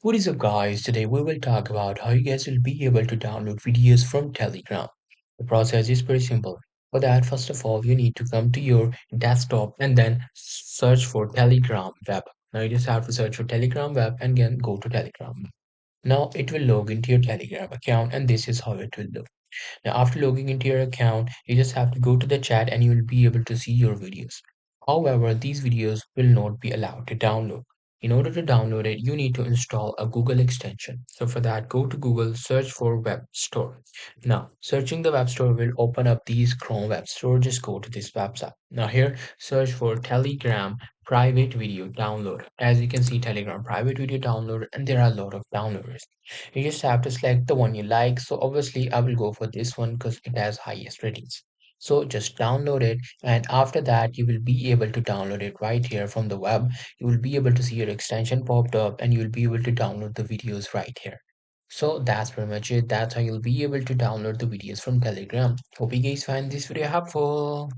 What is up, guys? Today we will talk about how you guys will be able to download videos from Telegram. The process is pretty simple. For that, first of all, you need to come to your desktop and then search for Telegram web. Now you just have to search for Telegram web and then go to Telegram. Now it will log into your Telegram account and this is how it will look. Now, after logging into your account, you just have to go to the chat and you will be able to see your videos. However, these videos will not be allowed to download. In order to download it, you need to install a Google extension. So for that, go to Google, search for Web Store. Now, searching the Web Store will open up these Chrome Web Store. Just go to this website. Now here, search for Telegram private video download. As you can see, Telegram private video download, and there are a lot of downloaders. You just have to select the one you like. So obviously I will go for this one because it has highest ratings. So just download it, and after that you will be able to download it right here from the web. You will be able to see your extension popped up and you will be able to download the videos right here. So that's pretty much it. That's how you'll be able to download the videos from Telegram. Hope you guys find this video helpful.